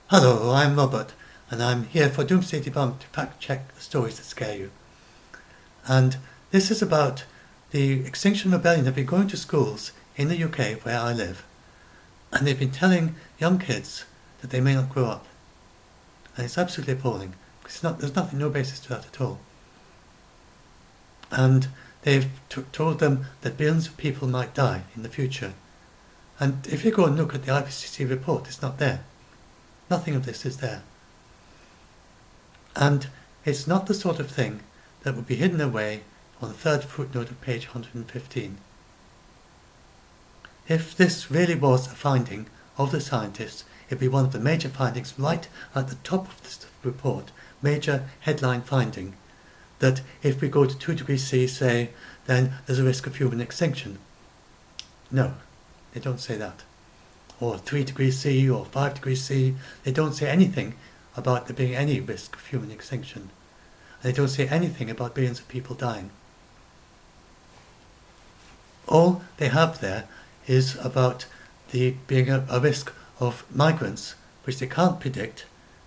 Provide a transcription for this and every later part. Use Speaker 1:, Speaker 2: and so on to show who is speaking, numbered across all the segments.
Speaker 1: Hello, I'm Robert, and I'm here for Doomsday Debunk to fact check the stories that scare you. And this is about the Extinction Rebellion have been going to schools in the UK where I live, and they've been telling young kids that they may not grow up. And it's absolutely appalling, because there's no basis to that at all. And they've told them that billions of people might die in the future. And if you go and look at the IPCC report, it's not there. Nothing of this is there. And it's not the sort of thing that would be hidden away on the third footnote of page 115. If this really was a finding of the scientists, it'd be one of the major findings right at the top of this report, major headline finding, that if we go to 2 degrees C, say, then there's a risk of human extinction. No, they don't say that. Or 3 degrees C or 5 degrees C, they don't say anything about there being any risk of human extinction. And they don't say anything about billions of people dying. All they have there is about the being a risk of migrants, which they can't predict,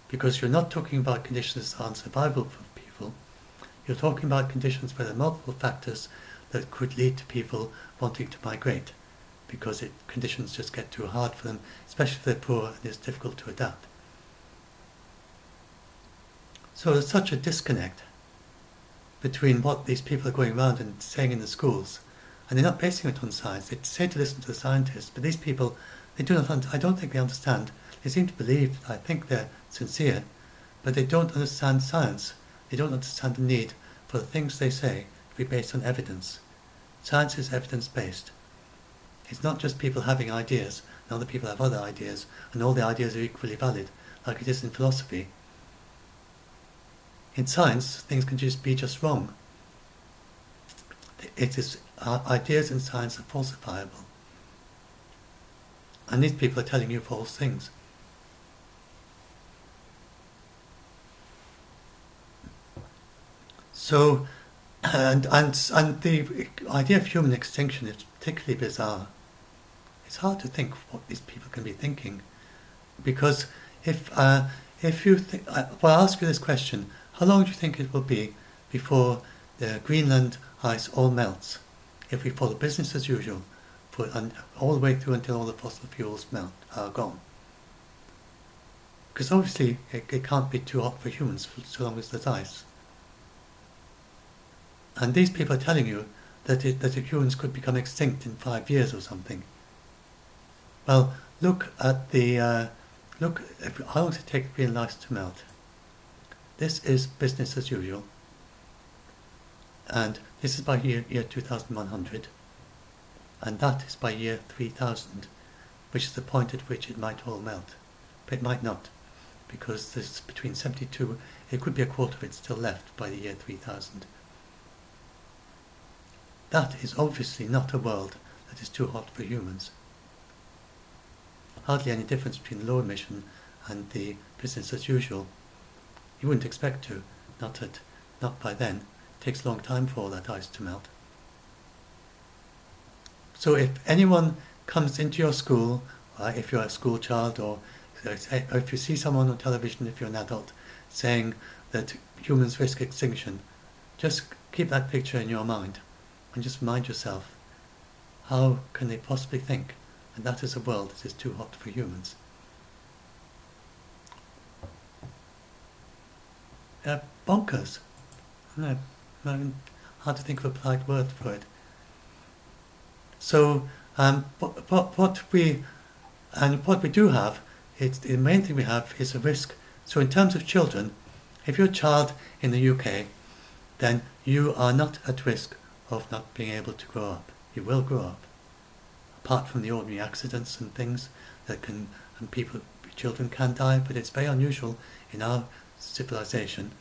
Speaker 1: because you're not talking about conditions that aren't survivable for people. You're talking about conditions where there are multiple factors that could lead to people wanting to migrate, because conditions just get too hard for them, especially if they're poor and it's difficult to adapt. So there's such a disconnect between what these people are going around and saying in the schools, and they're not basing it on science. They say to listen to the scientists, but these people, I don't think they understand. They seem to believe, I think they're sincere, but they don't understand science. They don't understand the need for the things they say to be based on evidence. Science is evidence-based. It's not just people having ideas, and other people have other ideas, and all the ideas are equally valid, like it is in philosophy. In science, things can just be wrong. Ideas in science are falsifiable. And these people are telling you false things. So, and the idea of human extinction is particularly bizarre. It's hard to think what these people can be thinking, because if you think, I'll ask you this question: how long do you think it will be before the Greenland ice all melts, if we follow business as usual, all the way through until all the fossil fuels are gone? Because obviously it can't be too hot for humans for so long as there's ice. And these people are telling you that humans could become extinct in 5 years or something. Well, look at how long does it take Greenland ice to melt? This is business as usual, and this is by year 2100, and that is by year 3000, which is the point at which it might all melt. But it might not, because there's between 72, it could be a quarter of it still left by the year 3000. That is obviously not a world that is too hot for humans. Hardly any difference between the low emission and the business as usual. You wouldn't expect to, not by then. It takes a long time for all that ice to melt. So if anyone comes into your school, if you're a school child, or if you see someone on television, if you're an adult, saying that humans risk extinction, just keep that picture in your mind and just remind yourself, how can they possibly think that that is a world that is too hot for humans? Bonkers. Hard to think of a polite word for it. So, what we do have, the main thing we have is a risk. So in terms of children, if you're a child in the UK, then you are not at risk of not being able to grow up. You will grow up. Apart from the ordinary accidents and things children can die, but it's very unusual in our civilization.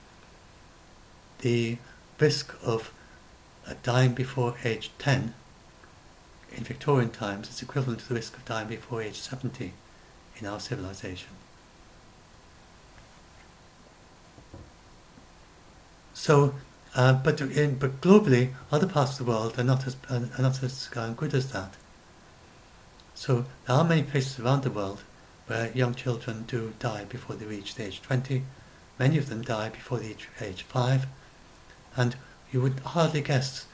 Speaker 1: The risk of dying before age 10 in Victorian times is equivalent to the risk of dying before age 70 in our civilization. So, but globally, other parts of the world are not as good as that. So there are many places around the world where young children do die before they reach the age 20. Many of them die before the age 5. And you would hardly guess,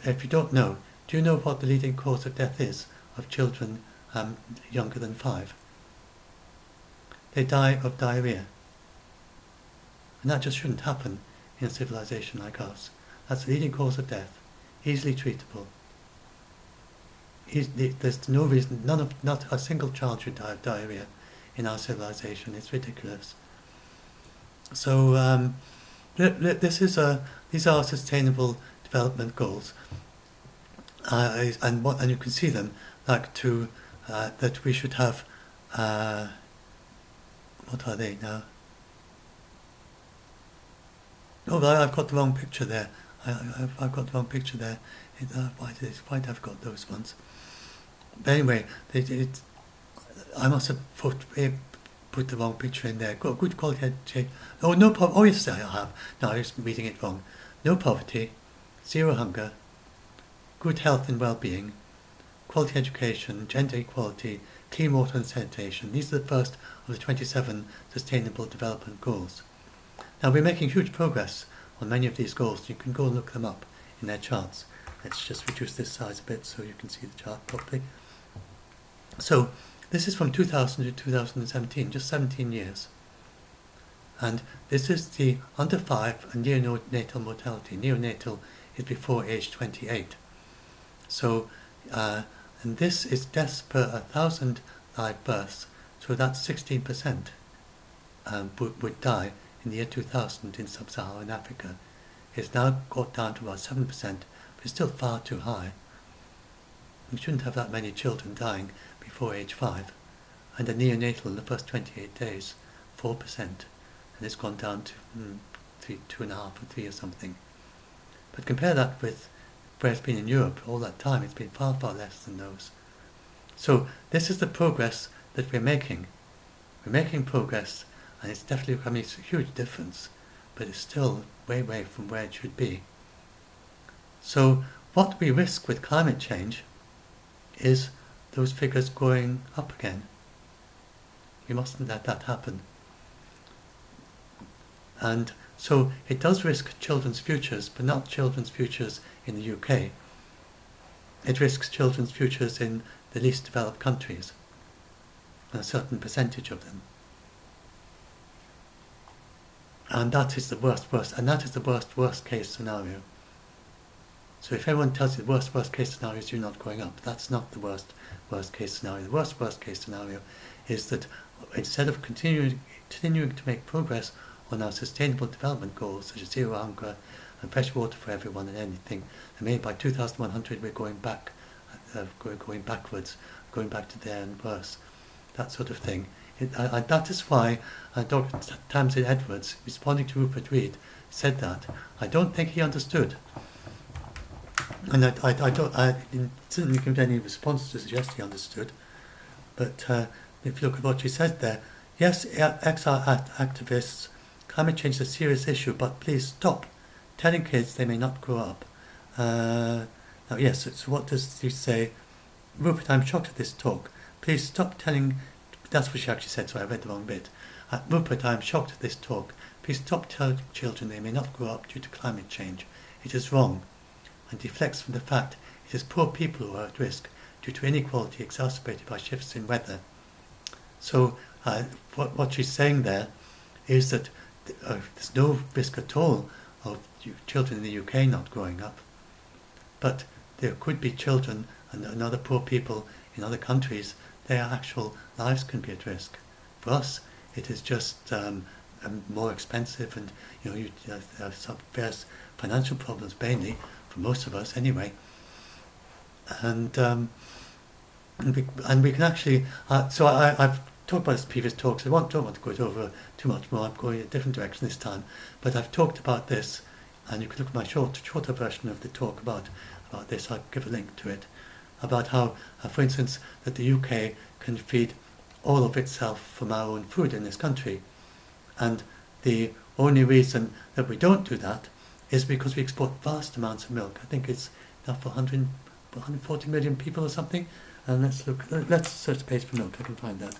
Speaker 1: if you don't know, do you know what the leading cause of death is of children younger than 5? They die of diarrhea. And that just shouldn't happen in a civilization like ours. That's the leading cause of death, easily treatable. There's no reason, not a single child should die of diarrhea in our civilization. It's ridiculous. So these are sustainable development goals, and you can see them like that we should have. What are they now? Oh, I've got the wrong picture there. I've got the wrong picture there. Why have I got those ones? But anyway, I must have put the wrong picture in there. Good quality education. Oh, no poverty. Oh, yes, I have. No, I was reading it wrong. No poverty, zero hunger, good health and well-being, quality education, gender equality, clean water and sanitation. These are the first of the 27 Sustainable Development Goals. Now, we're making huge progress on many of these goals. You can go and look them up in their charts. Let's just reduce this size a bit so you can see the chart properly. So, this is from 2000 to 2017, just 17 years. And this is the under 5 and neonatal mortality. Neonatal is before age 28. So, and this is deaths per 1,000 live births. So that's 16% would die in the year 2000 in sub-Saharan Africa. It's now got down to about 7%, but it's still far too high. We shouldn't have that many children dying before age 5. And a neonatal in the first 28 days, 4%. And it's gone down to 2.5 or 3 or something. But compare that with where it's been in Europe all that time. It's been far, far less than those. So this is the progress that we're making. We're making progress, and it's definitely becoming a huge difference, but it's still way, way from where it should be. So what we risk with climate change is those figures going up again. We mustn't let that happen. And so it does risk children's futures, but not children's futures in the UK. It risks children's futures in the least developed countries, a certain percentage of them. And that is the worst case scenario. So if everyone tells you the worst case scenario is you're not going up, that's not the worst case scenario. The worst case scenario is that instead of continuing to make progress on our sustainable development goals, such as zero hunger and fresh water for everyone and anything, and maybe by 2100 we're going backwards, going back to there and worse, that sort of thing. That is why Dr. Tamsin Edwards, responding to Rupert Reed, said that. I don't think he understood. And I didn't give any response to suggest he understood. But if you look at what she said there, yes, XR activists, climate change is a serious issue, but please stop telling kids they may not grow up. Now, yes, so what does she say? Rupert, I'm shocked at this talk. Please stop telling... That's what she actually said, so I read the wrong bit. Rupert, I am shocked at this talk. Please stop telling children they may not grow up due to climate change. It is wrong, and deflects from the fact it is poor people who are at risk due to inequality exacerbated by shifts in weather. So what she's saying there is that there's no risk at all of children in the UK not growing up, but there could be children and other poor people in other countries. Their actual lives can be at risk. For us, it is just more expensive, and you have some various financial problems mainly for most of us anyway. And we can actually. So I've talked about this in previous talks. I don't want to go it over too much more. I'm going in a different direction this time. But I've talked about this, and you can look at my shorter version of the talk about this. I'll give a link to it. About how, for instance, that the UK can feed all of itself from our own food in this country. And the only reason that we don't do that is because we export vast amounts of milk. I think it's enough for 140 million people or something. And let's search the page for milk. I can find that.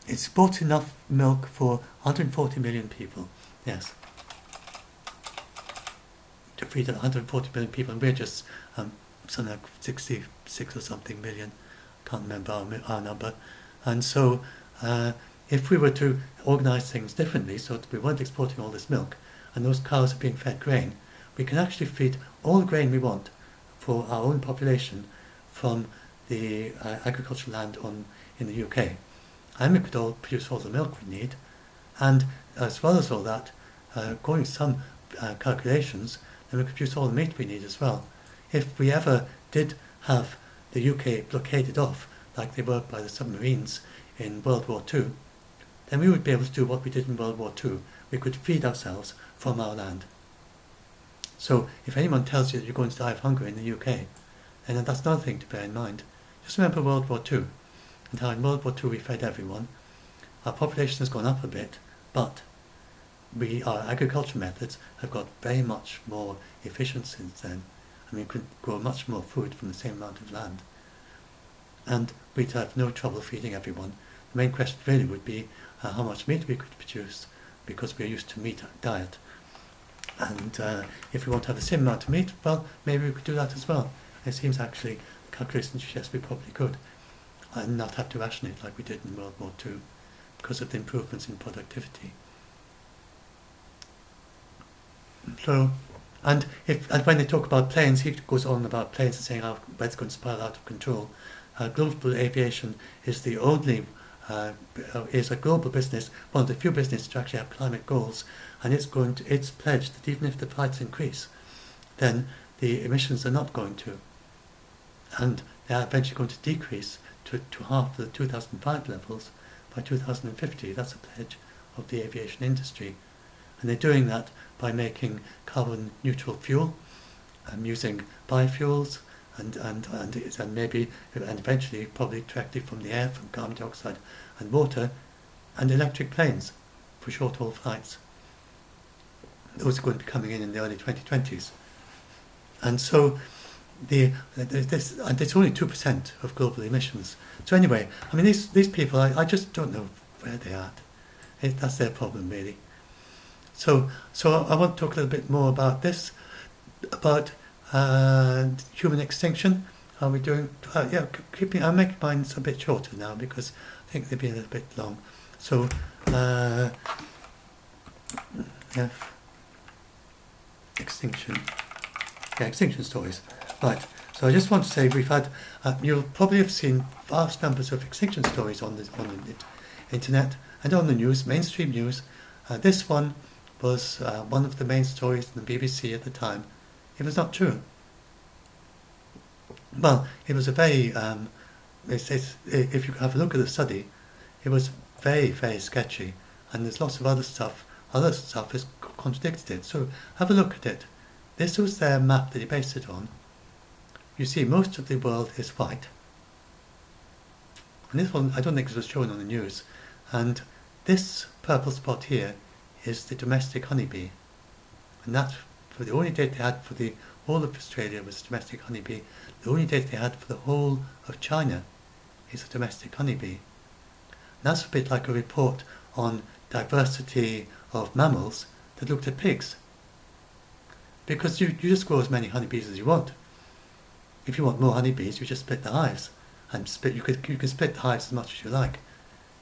Speaker 1: exports enough milk for 140 million people. Yes. To feed 140 million people, and we're just something like 66 or something million. Can't remember our number. And so if we were to organise things differently, so that we weren't exporting all this milk, and those cows are being fed grain, we can actually feed all the grain we want for our own population from the agricultural land in the UK. And we could all produce all the milk we need. And as well as all that, according to some calculations, then we could produce all the meat we need as well. If we ever did have the UK blockaded off, like they were by the submarines in World War II, then we would be able to do what we did in World War II. We could feed ourselves from our land. So if anyone tells you that you're going to die of hunger in the UK, then that's another thing to bear in mind. Just remember World War II, and how in World War II we fed everyone. Our population has gone up a bit, but our agriculture methods have got very much more efficient since then, and we could grow much more food from the same amount of land. And we'd have no trouble feeding everyone. The main question really would be how much meat we could produce, because we're used to meat diet. And if we want to have the same amount of meat, well, maybe we could do that as well. It seems actually, the calculations suggest we probably could, and not have to ration it like we did in World War II, because of the improvements in productivity. So, and when they talk about planes, he goes on about planes and saying how it's going to spiral out of control. Global aviation is the only is a global business, one of the few businesses to actually have climate goals, and it's pledged that even if the flights increase, then the emissions are not going to, and they are eventually going to decrease to half the 2005 levels by 2050. That's a pledge of the aviation industry, and they're doing that by making carbon neutral fuel, using biofuels, and maybe and eventually probably directly from the air, from carbon dioxide and water, and electric planes for short haul flights. Those are going to be coming in the early 2020s, and so it's only 2% of global emissions. So anyway, I mean these people, I just don't know where they are at. That's their problem really. So I want to talk a little bit more about this, about human extinction. Are we doing? I'll make mine a bit shorter now because I think they've been a little bit long. So, extinction. Yeah, extinction stories. Right. So I just want to say we've had. You'll probably have seen vast numbers of extinction stories on the internet and on the news, mainstream news. This one was one of the main stories in the BBC at the time. It was not true. Well, it was a very, if you have a look at the study, it was very, very sketchy, and there's lots of other stuff has contradicted it. So have a look at it. This was their map that they based it on. You see most of the world is white. And this one, I don't think it was shown on the news. And this purple spot here is the domestic honeybee. And that's for the only date they had for the whole of Australia was domestic honeybee. The only date they had for the whole of China is a domestic honeybee. And that's a bit like a report on diversity of mammals that looked at pigs. Because you just grow as many honeybees as you want. If you want more honeybees, you just split the hives, and you can split the hives as much as you like.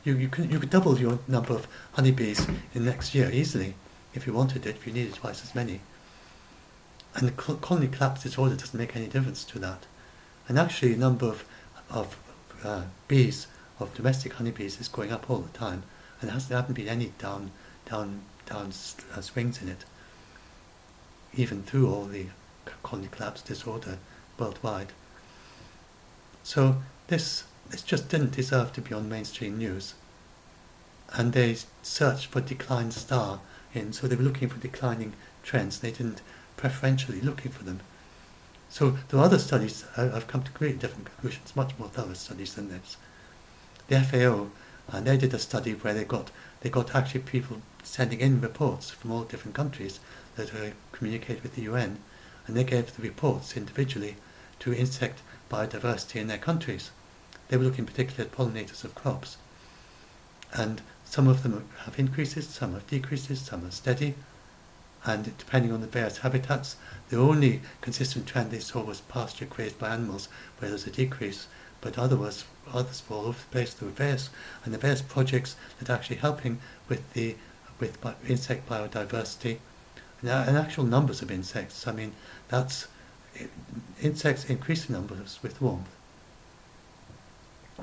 Speaker 1: You could double your number of honeybees in the next year easily if you wanted it, if you needed twice as many. And the colony collapse disorder doesn't make any difference to that. And actually the number of bees, of domestic honeybees, is going up all the time, and there haven't been any down swings in it, even through all the colony collapse disorder worldwide. So this just didn't deserve to be on mainstream news. And they searched for declined star so they were looking for declining trends. They didn't preferentially looking for them. So there are other studies have come to completely different conclusions, much more thorough studies than this. The FAO, and they did a study where they got actually people sending in reports from all different countries that communicate with the UN, and they gave the reports individually to insect biodiversity in their countries. They were looking particularly at pollinators of crops. and some of them have increases, some have decreases, some are steady, and depending on the various habitats, the only consistent trend they saw was pasture grazed by animals, where there's a decrease, but others were all over the place. There were various projects that are actually helping with insect biodiversity, and actual numbers of insects. I mean, that's insects increase in numbers with warmth.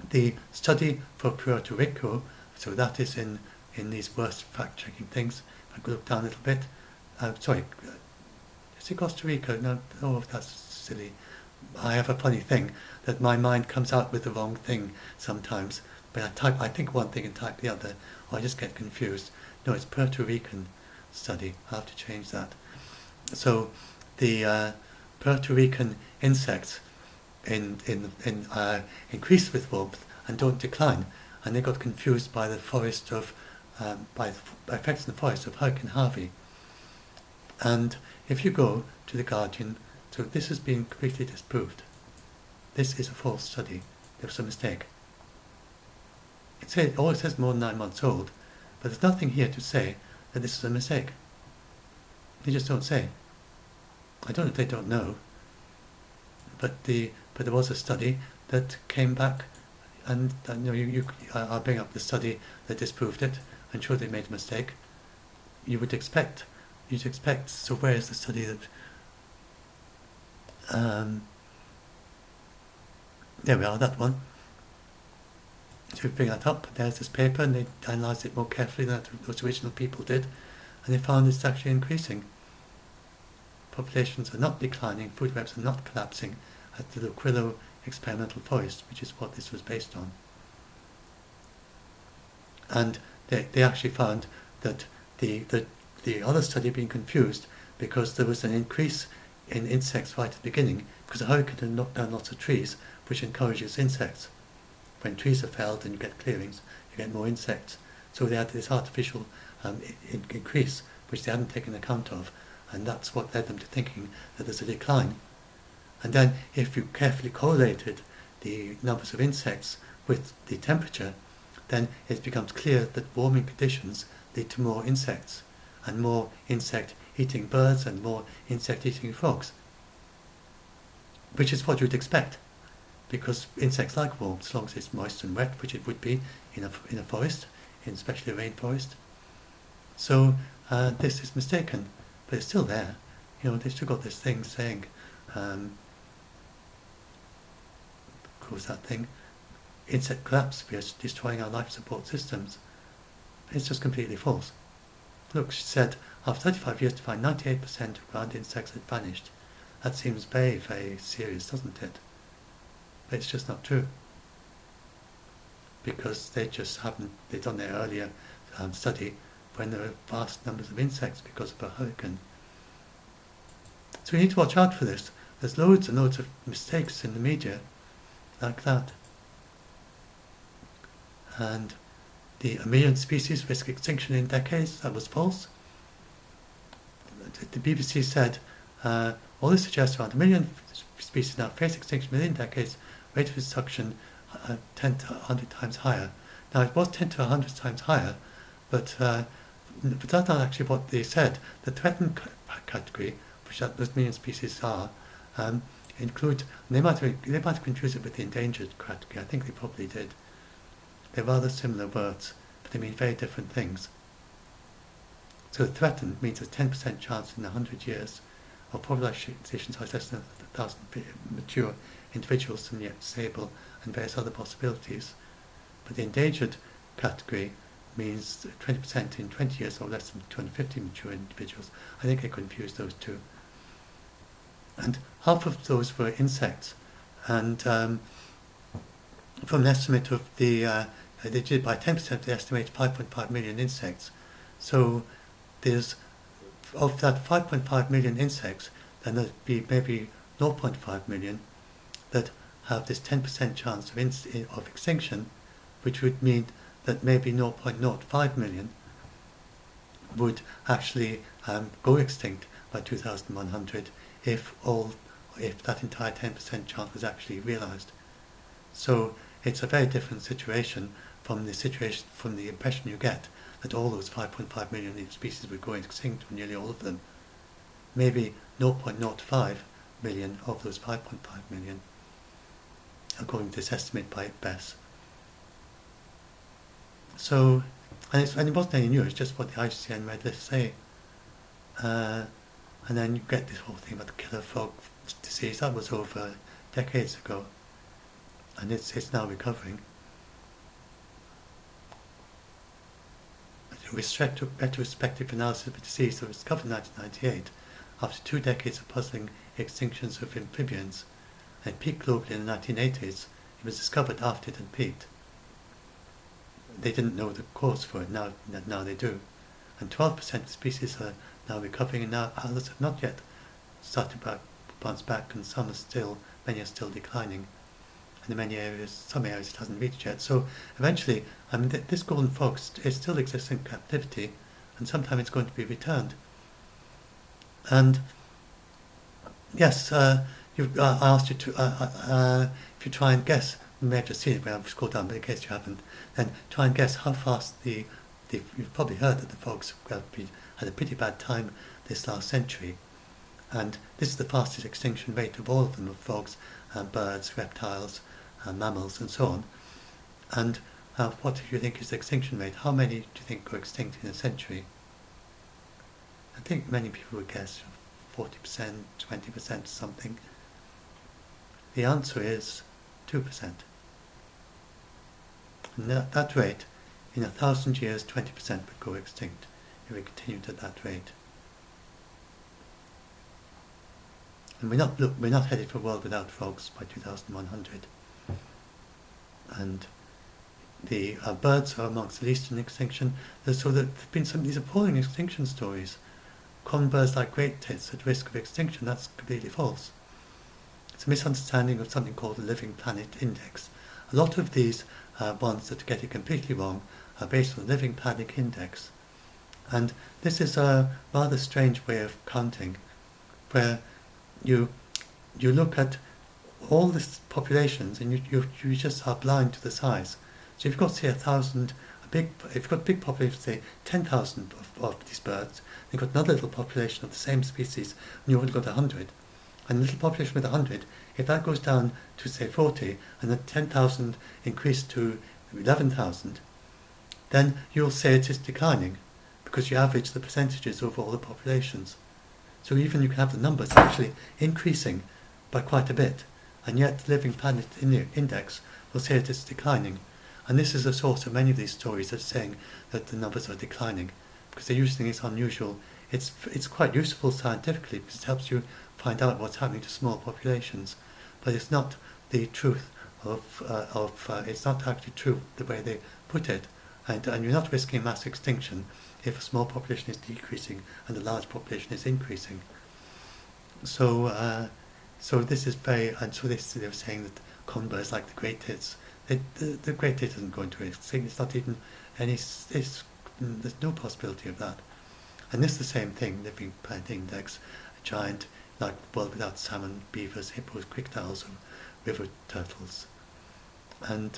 Speaker 1: The study for Puerto Rico, so that is in these worst fact-checking things. If I could look down a little bit. Is it Costa Rica? No, oh, that's silly. I have a funny thing that my mind comes out with the wrong thing sometimes. But I think one thing and type the other, or I just get confused. No, it's Puerto Rican study. I'll have to change that. So the Puerto Rican insects increase with warmth and don't decline, and they got confused by the forest of by effects in the forest of Hurricane Harvey. And if you go to the Guardian, so this has been completely disproved. This is a false study. There was a mistake. It says more than 9 months old, but there's nothing here to say that this is a mistake. They just don't say. I don't know if they don't know, but there was a study that came back, and I'll bring up the study that disproved it and showed they made a mistake. You'd expect. So where is the study that? There we are, that one. So we bring that up. There's this paper, and they analysed it more carefully than those original people did, and they found it's actually increasing. Populations are not declining, food webs are not collapsing at the Luquillo Experimental Forest, which is what this was based on. And they actually found that the other study had been confused because there was an increase in insects right at the beginning, because a hurricane had knocked down lots of trees, which encourages insects. When trees are felled and you get clearings, you get more insects. So they had this artificial increase, which they hadn't taken account of, and that's what led them to thinking that there's a decline. And then if you carefully correlated the numbers of insects with the temperature, then it becomes clear that warming conditions lead to more insects, and more insect-eating birds and more insect-eating frogs, which is what you'd expect, because insects like warmth as long as it's moist and wet, which it would be in a forest, especially a rainforest. So this is mistaken, but it's still there. They've still got this thing saying, what was that thing? Insect collapse, we are destroying our life support systems. It's just completely false. Look, she said, after 35 years to find 98% of ground insects had vanished. That seems very, very serious, doesn't it? But it's just not true. Because they've done their earlier study when there were vast numbers of insects because of a hurricane. So we need to watch out for this. There's loads and loads of mistakes in the media like that. And a million species risk extinction in decades, that was false. The BBC said, all this suggests around 1 million species now face extinction within decades, rate of destruction 10 to 100 times higher. Now it was 10 to 100 times higher, but that's not actually what they said. The threatened category, which those million species are, include, they might have confused it with the endangered category. I think they probably did. They're rather similar words, but they mean very different things. So threatened means a 10% chance in 100 years of population size less than 1,000 mature individuals and yet disabled, and various other possibilities. But the endangered category means 20% in 20 years or less than 250 mature individuals. I think I confused those two. And half of those were insects, and from an estimate of they did by 10%, they estimate 5.5 million insects. So there's, of that 5.5 million insects, then there'd be maybe 0.5 million that have this 10% chance of extinction, which would mean that maybe 0.05 million would actually go extinct by 2100 if that entire 10% chance was actually realised. So it's a very different situation from the situation, from the impression you get that all those 5.5 million species were going extinct, or nearly all of them. Maybe 0.05 million of those 5.5 million, according to this estimate by best. So, and it wasn't any new, it's just what the ICN red list say. And then you get this whole thing about the killer frog disease. That was over decades ago, and it's now recovering. A retrospective analysis of a disease that was discovered in 1998 after 2 decades of puzzling extinctions of amphibians, and it peaked globally in the 1980s. It was discovered after it had peaked. They didn't know the cause for it, now they do. And 12% of species are now recovering, and now others have not yet started to bounce back, and many are still declining. And in some areas it hasn't reached yet. So eventually, this golden fox still exists in captivity, and sometime it's going to be returned. And yes, I asked you to, if you try and guess, you may have just seen it when I've scrolled down, but in case you haven't, then try and guess how fast you've probably heard that the frogs had a pretty bad time this last century. And this is the fastest extinction rate of all of them, of frogs, birds, reptiles, mammals, and so on. And what do you think is the extinction rate? How many do you think go extinct in a century? I think many people would guess 40%, 20%, something. The answer is 2%. And that rate, in 1,000 years, 20% would go extinct if we continued at that rate. And we're not headed for a world without frogs by 2100. And the birds are amongst the least in extinction. So there have been some of these appalling extinction stories. Common birds like great tits at risk of extinction. That's completely false. It's a misunderstanding of something called the Living Planet Index. A lot of these ones that get it completely wrong are based on the Living Planet Index. And this is a rather strange way of counting, where you look at all these populations and you just are blind to the size. So if you've got, say, 1,000, if you've got a big population, say 10,000 of these birds, you've got another little population of the same species, and you've only got 100. And a little population with 100, if that goes down to, say, 40, and the 10,000 increased to 11,000, then you'll say it is declining, because you average the percentages over all the populations. So even you can have the numbers actually increasing by quite a bit, and yet the Living Planet Index will say it is declining. And this is the source of many of these stories that are saying that the numbers are declining, because they're using this unusual. It's quite useful scientifically, because it helps you find out what's happening to small populations, but it's not the truth it's not actually true the way they put it, and you're not risking mass extinction if a small population is decreasing and a large population is increasing. So this is they're saying that common birds like the great tits, the great tit isn't going to extinct. It's not even there's no possibility of that. And this is the same thing, Living Planet Index, a giant like world without salmon, beavers, hippos, crocodiles, or river turtles. And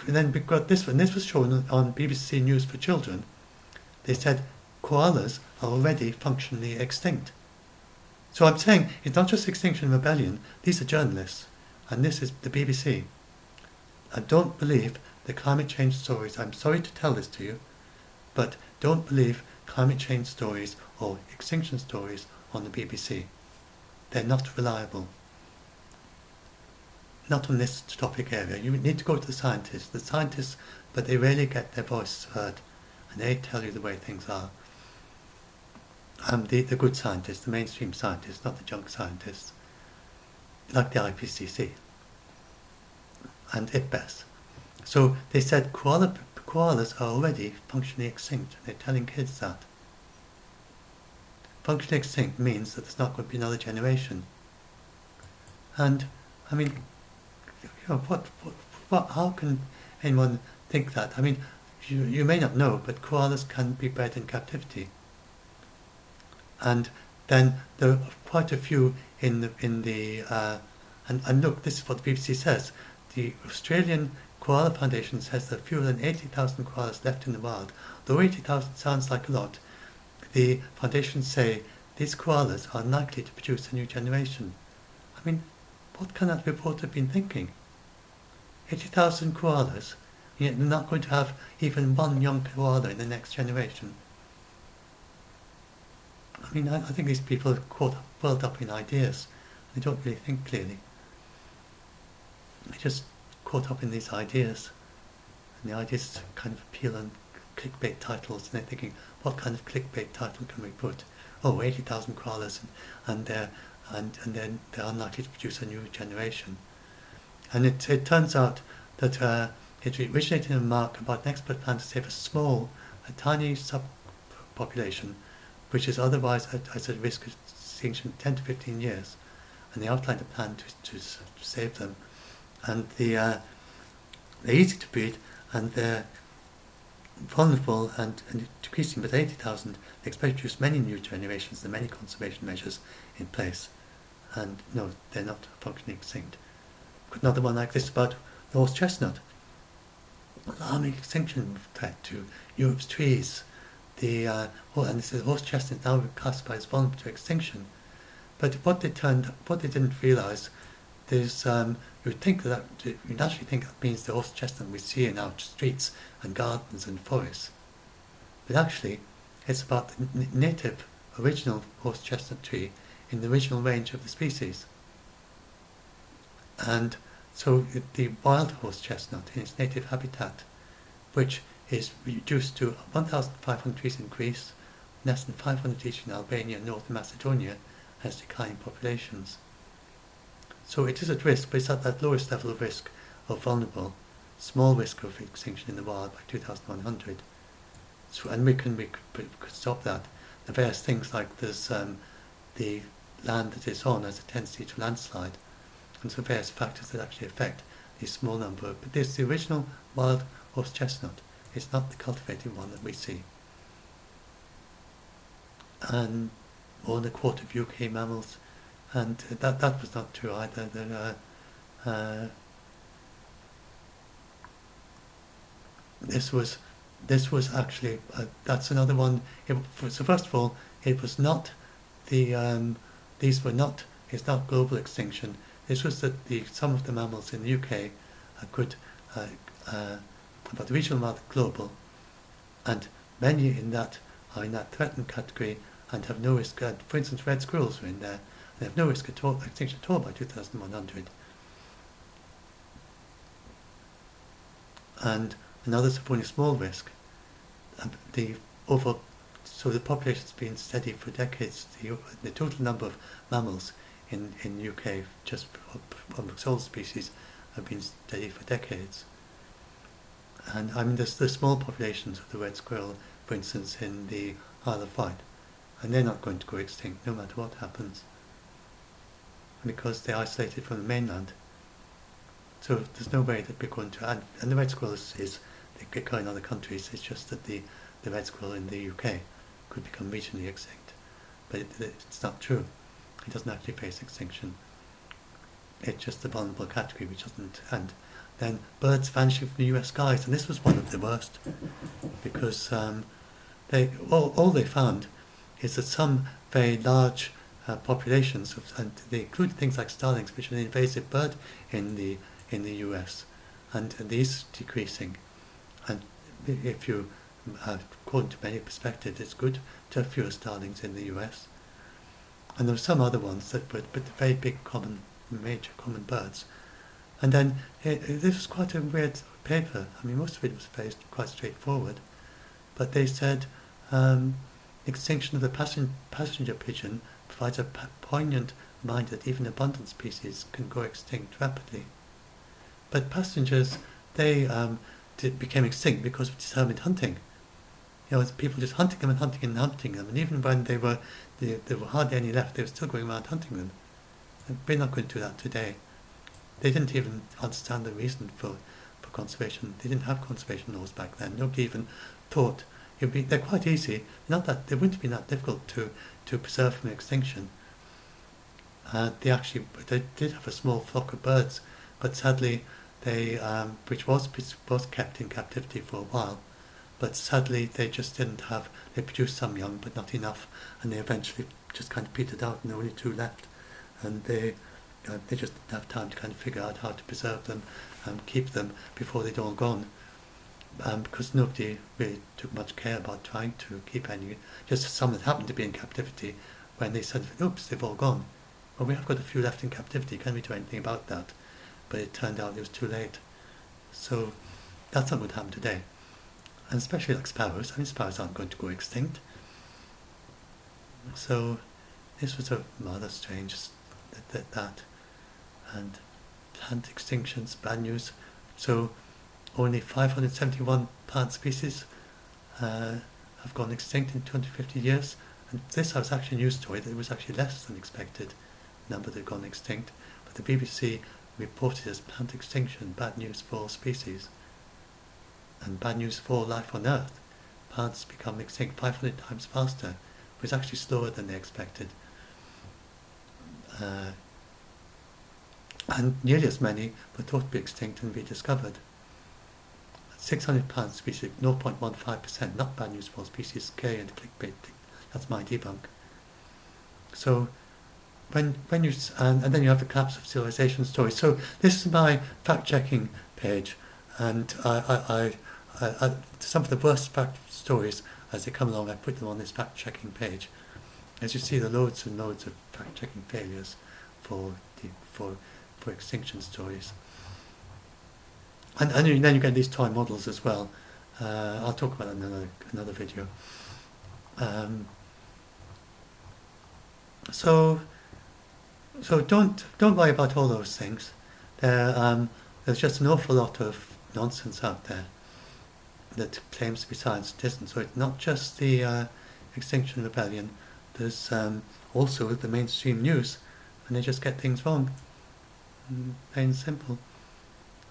Speaker 1: then we got this one. This was shown on BBC News for Children. They said koalas are already functionally extinct. So I'm saying it's not just Extinction Rebellion. These are journalists, and this is the BBC. I don't believe the climate change stories. I'm sorry to tell this to you, but don't believe climate change stories or extinction stories on the BBC. They're not reliable. Not on this topic area. You need to go to the scientists, but they rarely get their voice heard, and they tell you the way things are. The good scientists, the mainstream scientists, not the junk scientists, like the IPCC and IPBES. So they said koalas are already functionally extinct. They're telling kids that. Functionally extinct means that there's not going to be another generation. And I mean, how can anyone think that? I mean, you may not know, but koalas can be bred in captivity. And then there are quite a few and look, this is what the BBC says. The Australian Koala Foundation says there are fewer than 80,000 koalas left in the wild. Though 80,000 sounds like a lot, the foundations say these koalas are unlikely to produce a new generation. I mean, what can that report have been thinking? 80,000 koalas, yet they're not going to have even one young koala in the next generation. I mean, I think these people are whirled up in ideas. They don't really think clearly. They just caught up in these ideas. And the ideas kind of appeal on clickbait titles, and they're thinking, what kind of clickbait title can we put? Oh, 80,000 koalas, and then they're unlikely to produce a new generation. And it turns out that it originated in a remark about an expert plan to save a tiny subpopulation, which is otherwise at a risk of extinction 10 to 15 years. And they outlined a plan to save them. And they're easy to breed, and they're vulnerable and decreasing, but 80,000, they expect to produce many new generations and many conservation measures in place. And no, they're not functionally extinct. Got another one like this about the horse chestnut. Alarming extinction threat to Europe's trees. And this is horse chestnut now classified as vulnerable to extinction. But what they didn't realise is you'd naturally think that means the horse chestnut we see in our streets and gardens and forests. But actually, it's about the native, original horse chestnut tree in the original range of the species. And so the wild horse chestnut in its native habitat, which is reduced to 1,500 trees in Greece, less than 500 each in Albania and North Macedonia, has declining populations. So it is at risk, but it's at that lowest level of risk of vulnerable, small risk of extinction in the wild by 2100. So, and we could stop that. The various things like there's the land that it's on has a tendency to landslide, and so various factors that actually affect the small number. But this is the original wild horse chestnut. It's not the cultivated one that we see. And more than a quarter of UK mammals, and that was not true either. This was actually that's another one. So first of all, it was not the it's not global extinction. This was that some of the mammals in the UK but the regional rather global, and many in that are in that threatened category and have no risk. For instance, red squirrels are in there. They have no risk at all, extinction at all by 2100. And others have only small risk. So the population's been steady for decades. The total number of mammals in UK, just amongst all species, have been steady for decades. And I mean, there's small populations of the red squirrel, for instance, in the Isle of Wight, and they're not going to go extinct no matter what happens, because they're isolated from the mainland. So there's no way that we're going to, and the red squirrel they occur in other countries. It's just that the red squirrel in the UK could become regionally extinct, but it's not true. It doesn't actually face extinction. It's just the vulnerable category which doesn't. And then birds vanishing from the US skies, and this was one of the worst, because all they found is that some very large populations and they included things like starlings, which are an invasive bird in the US, and these decreasing. And if you, according to many perspectives, it's good to have fewer starlings in the US. And there were some other ones that were very big, major common birds. And then this was quite a weird paper. I mean, most of it was quite straightforward, but they said extinction of the passenger pigeon provides a poignant reminder that even abundant species can go extinct rapidly. But passengers, they became extinct because of determined hunting. You know, people just hunting them and hunting and hunting them, and even when there were hardly any left, they were still going around hunting them. And we're not going to do that today. They didn't even understand the reason for conservation. They didn't have conservation laws back then. Nobody even thought they're quite easy. They wouldn't have been that difficult to preserve from extinction. They did have a small flock of birds, but sadly which was kept in captivity for a while, but sadly they just didn't have. They produced some young, but not enough, and they eventually just kind of petered out, and there were only 2 left, and they just didn't have time to kind of figure out how to preserve them and keep them before they'd all gone. Because nobody really took much care about trying to keep any, just some that happened to be in captivity, when they said, oops, they've all gone. Well, we have got a few left in captivity, can we do anything about that? But it turned out it was too late. So that's not going to happen today. And especially like sparrows. I mean, sparrows aren't going to go extinct. So this was a rather strange that. And plant extinctions, bad news. So only 571 plant species have gone extinct in 250 years. And this was actually a news story that it was actually less than expected number that had gone extinct. But the BBC reported as plant extinction, bad news for all species. And bad news for life on Earth. Plants become extinct 500 times faster. It was actually slower than they expected. And nearly as many were thought to be extinct and rediscovered. 600 plant species, 0.15%, not bad news for all species, scary and clickbait. That's my debunk. So when you and then you have the collapse of civilization story. So this is my fact-checking page, and I some of the worst fact stories as they come along, I put them on this fact-checking page. As you see, there are loads and loads of fact-checking failures for extinction stories. And then you get these toy models as well. I'll talk about that in another video. So don't worry about all those things. There's just an awful lot of nonsense out there that claims to be science and isn't. So it's not just the Extinction Rebellion. There's also the mainstream news, and they just get things wrong. Plain and simple.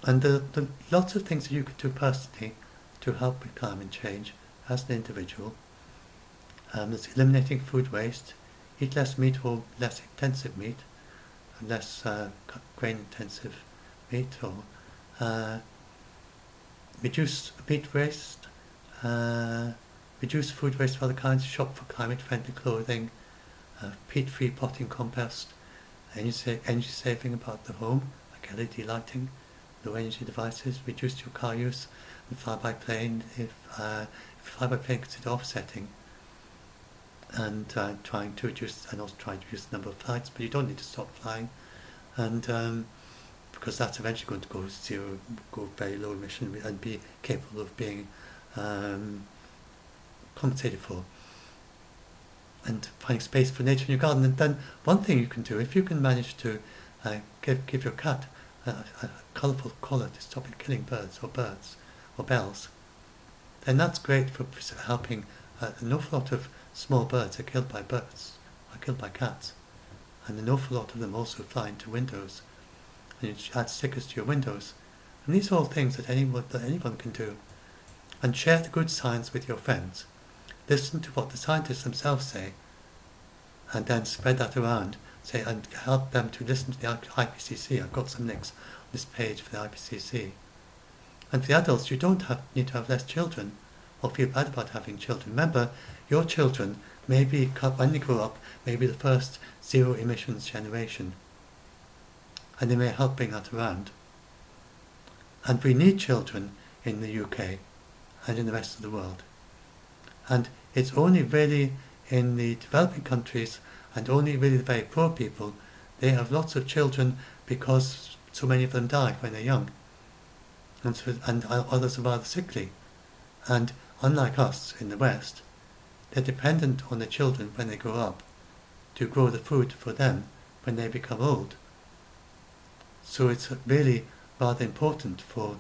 Speaker 1: And there are lots of things that you could do personally to help with climate change as an individual. There's eliminating food waste, eat less meat or less intensive meat, and less grain intensive meat, or reduce meat waste, reduce food waste of other kinds, shop for climate friendly clothing, peat-free potting compost, energy saving about the home, like LED lighting, low energy devices, reduce your car use, and fly by plane if fly by plane consider offsetting, and trying to reduce, and also trying to reduce the number of flights, but you don't need to stop flying, and because that's eventually going to go zero, go very low emission, and be capable of being compensated for. And finding space for nature in your garden. And then one thing you can do, if you can manage to give your cat a colourful collar to stop it killing birds or bells, then that's great for helping. An awful lot of small birds are killed by cats, and an awful lot of them also fly into windows, and you add stickers to your windows. And these are all things that anyone can do. And share the good science with your friends. Listen to what the scientists themselves say, and then spread that around. And help them to listen to the IPCC. I've got some links on this page for the IPCC. And for the adults, you don't need to have less children, or feel bad about having children. Remember, your children may be, when they grow up, may be the first zero emissions generation, and they may help bring that around. And we need children in the UK and in the rest of the world. And it's only really in the developing countries, and only really the very poor people, they have lots of children because so many of them die when they're young, and others are rather sickly. And unlike us in the West, they're dependent on the children when they grow up to grow the food for them when they become old. So it's really rather important for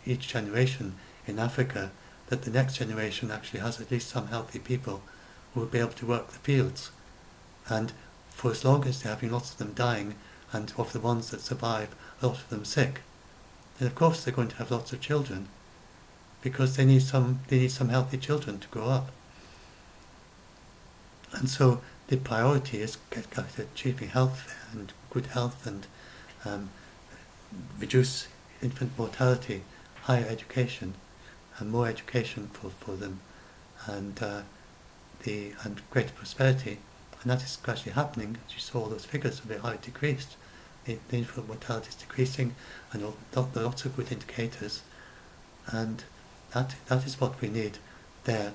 Speaker 1: each generation in Africa that the next generation actually has at least some healthy people who will be able to work the fields. And for as long as they're having lots of them dying, and of the ones that survive, a lot of them sick, then of course they're going to have lots of children, because they need some healthy children to grow up. And so the priority is achieving health and good health, and reduce infant mortality, higher education, and more education for them, and and greater prosperity, and that is actually happening. As you saw, all those figures are how it decreased. The infant mortality is decreasing, and lots of good indicators, and that is what we need there.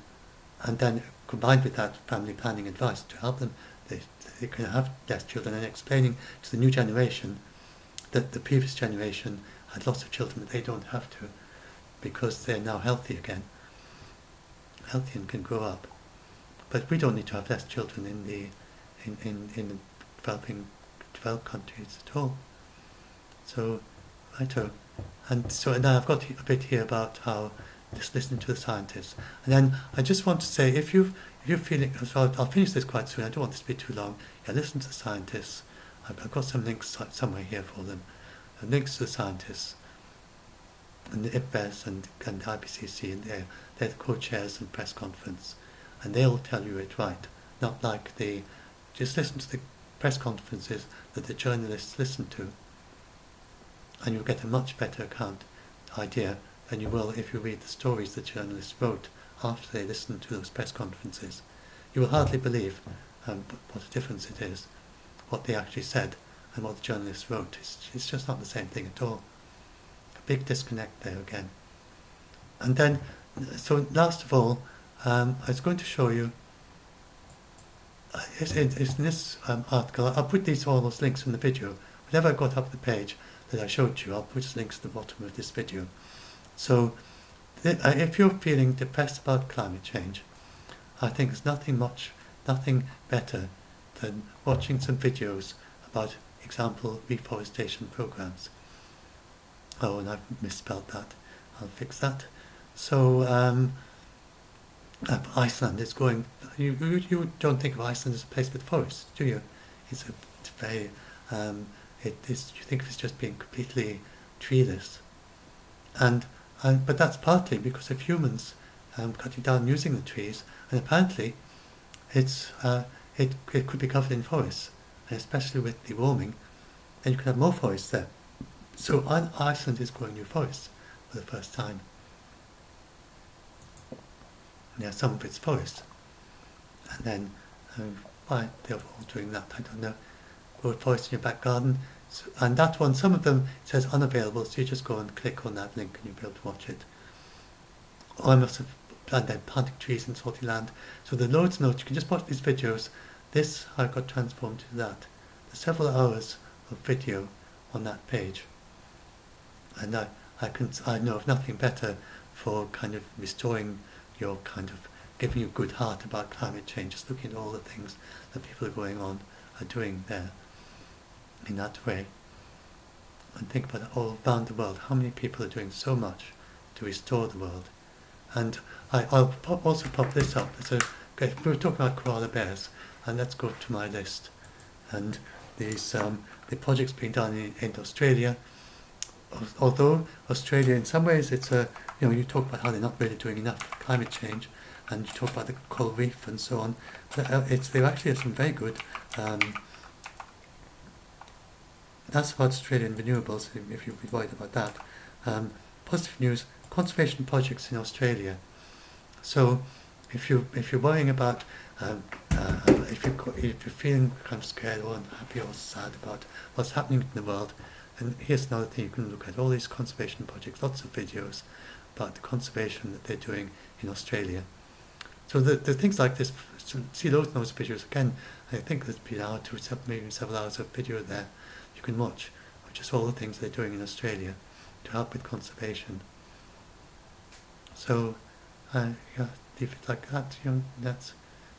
Speaker 1: And then combined with that, family planning advice to help them, they can have less children, and explaining to the new generation that the previous generation had lots of children, but they don't have to, because they're now healthy again, healthy and can grow up. But we don't need to have less children in the developed countries at all. So, righto. And so now I've got a bit here about how just listening to the scientists. And then I just want to say, if you're feeling, so I'll finish this quite soon, I don't want this to be too long. Yeah, listen to the scientists. I've got some links somewhere here for them. Links to the scientists, and the IPBES and the IPCC, and they're the co-chairs and press conference. And they'll tell you it right. Not like just listen to the press conferences that the journalists listen to, and you'll get a much better idea than you will if you read the stories the journalists wrote after they listened to those press conferences. You will hardly believe what a difference it is, what they actually said and what the journalists wrote. It's just not the same thing at all. A big disconnect there again. And then, so last of all, I was going to show you, it's in this article, I'll put all those links in the video. Whenever I got up the page that I showed you, I'll put links at the bottom of this video. So, if you're feeling depressed about climate change, I think there's nothing better than watching some videos about example reforestation programs. Oh, and I've misspelled that. I'll fix that. So, Iceland is going. You don't think of Iceland as a place with forests, do you? It's very. You think of it as just being completely treeless, but that's partly because of humans cutting down using the trees, and apparently, it could be covered in forests, and especially with the warming, then you could have more forests there. So Iceland is growing new forests for the first time. And yeah, some of it's forest, and then why they're all doing that, I don't know. Grow a forest in your back garden, and that one, some of them it says unavailable, so you just go and click on that link and you'll be able to watch it. Or I must have planting trees in salty land. So there are loads of notes. You can just watch these videos. This I got transformed to that. There's several hours of video on that page, and I know of nothing better for kind of restoring your giving you a good heart about climate change. Just looking at all the things that people are doing there in that way, and think about it all around the world. How many people are doing so much to restore the world? And I'll also pop this up. We were talking about koala bears, and let's go to my list. And these the projects being done in Australia. Although Australia, in some ways, it's you talk about how they're not really doing enough for climate change, and you talk about the coral reef and so on. But there actually are some very good. That's about Australian renewables. If you're worried about that, positive news. Conservation projects in Australia. So, if you're worrying about, if you're feeling kind of scared or unhappy or sad about what's happening in the world, then here's another thing you can look at. All these conservation projects, lots of videos about the conservation that they're doing in Australia. So the things like this, see those videos again. I think there's been an hour to maybe several hours of video there you can watch, of just all the things they're doing in Australia to help with conservation. So, leave it like that, that's,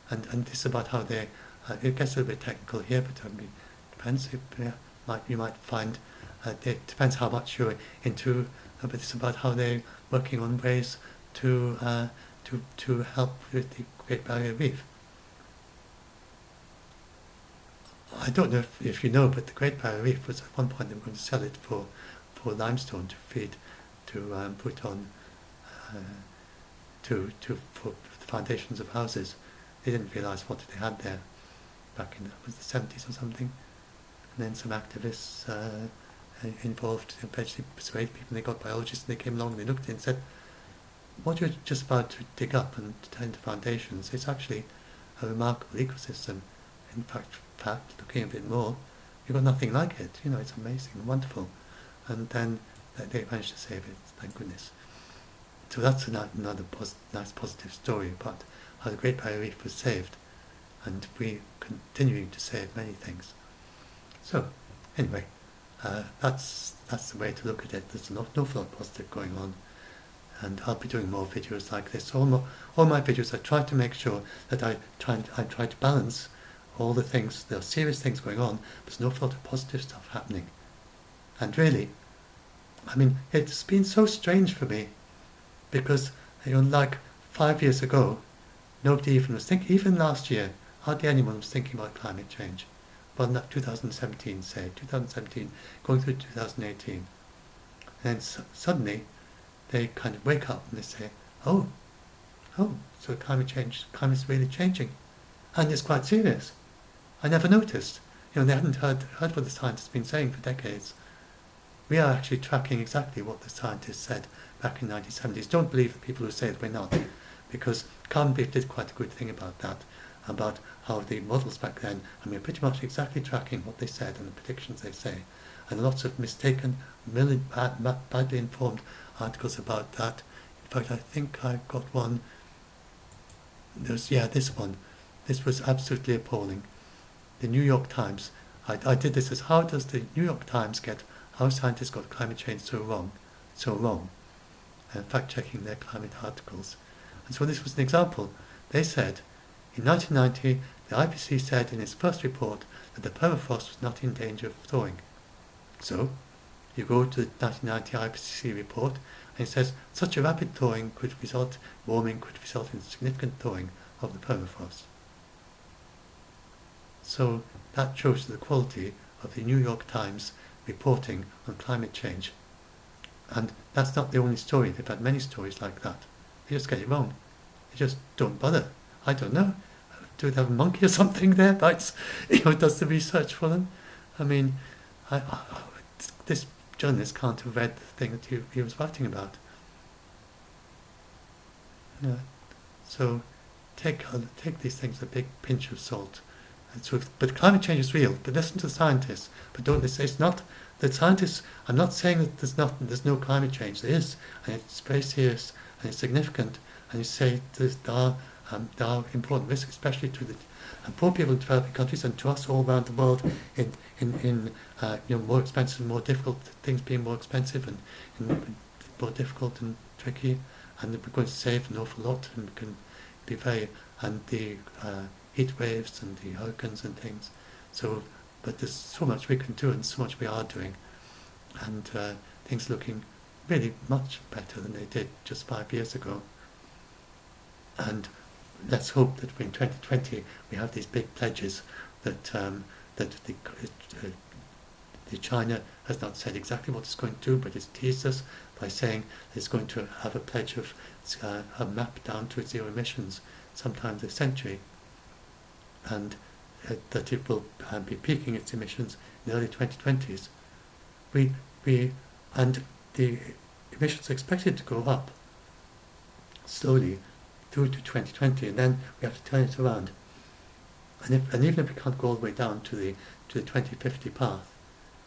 Speaker 1: and this is about how they, it gets a little bit technical here, but depends, you might find, it depends how much you're into, but it's about how they're working on ways to help with the Great Barrier Reef. I don't know if you know, but the Great Barrier Reef was at one point they were going to sell it for limestone to put on for the foundations of houses. They didn't realise what they had there back in the 70s or something. And then some activists involved, eventually persuaded people, and they got biologists, and they came along and they looked at it and said, what you're just about to dig up and tend to foundations is actually a remarkable ecosystem. In fact, looking a bit more, you've got nothing like it. It's amazing and wonderful. And then they managed to save it, thank goodness. So that's another nice positive story about how the Great Barrier Reef was saved, and we're continuing to save many things. So, anyway, that's the way to look at it. There's an awful lot positive going on, and I'll be doing more videos like this. All my videos, I try to make sure that I try to balance all the things. There are serious things going on, but there's an awful lot of positive stuff happening. And really, it's been so strange for me, because like 5 years ago, nobody even was thinking. Even last year, hardly anyone was thinking about climate change. Well, not 2017, say 2017, going through 2018, and then suddenly they kind of wake up and they say, oh, so climate's really changing, and it's quite serious. I never noticed. They hadn't heard what the scientists have been saying for decades. We are actually tracking exactly what the scientists said back in the 1970s. Don't believe the people who say that we're not, because Carbon Beef did quite a good thing about that, about how the models back then, we're pretty much exactly tracking what they said and the predictions they say. And lots of mistaken, badly informed articles about that. In fact, I think I got one. This one. This was absolutely appalling. The New York Times. I did this as, how does the New York Times get how scientists got climate change so wrong? Fact-checking their climate articles. And so this was an example. They said, in 1990, the IPCC said in its first report that the permafrost was not in danger of thawing. So, you go to the 1990 IPCC report, and it says such a rapid warming could result in significant thawing of the permafrost. So that shows the quality of the New York Times reporting on climate change. And that's not the only story. They've had many stories like that. They just get it wrong. They just don't bother. I don't know. Do they have a monkey or something there that does the research for them? This journalist can't have read the thing that he was writing about. Yeah. So take these things with a big pinch of salt. But climate change is real. But listen to the scientists. But don't listen. It's not the scientists. I'm not saying that there's no climate change. There is, and it's very serious and it's significant. And you say there are important risks, especially to the poor people in developing countries and to us all around the world. In more expensive and more difficult things being more expensive and more difficult and tricky, and we're going to save an awful lot, and we can be the heat waves and the hurricanes and things. So, but there's so much we can do and so much we are doing, and things looking really much better than they did just 5 years ago. And let's hope that in 2020 we have these big pledges that the China has not said exactly what it's going to do, but it's teased us by saying it's going to have a pledge of a map down to zero emissions sometime this century, and that it will be peaking its emissions in the early 2020s. And the emissions are expected to go up slowly through to 2020, and then we have to turn it around. And even if we can't go all the way down to the 2050 path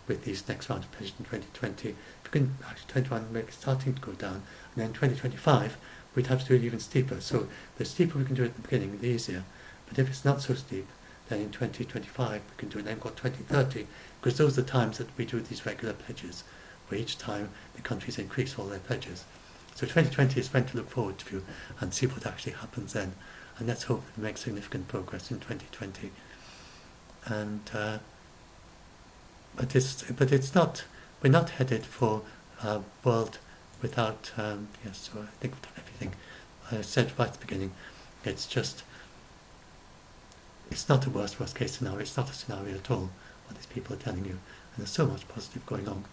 Speaker 1: with these next round of pledges in 2020, if we can actually turn it around and make it starting to go down, and then 2025 we'd have to do it even steeper. So the steeper we can do it at the beginning, the easier. But if it's not so steep, then in 2025 we can do it, and then we've got 2030, because those are the times that we do these regular pledges, where each time the countries increase all their pledges. So 2020 is when to look forward to and see what actually happens then. And let's hope we make significant progress in 2020. And but it's not. We're not headed for a world without. Yes, so I think we've done everything. I said right at the beginning. It's just. It's not a worst case scenario. It's not a scenario at all. What these people are telling you, and there's so much positive going on.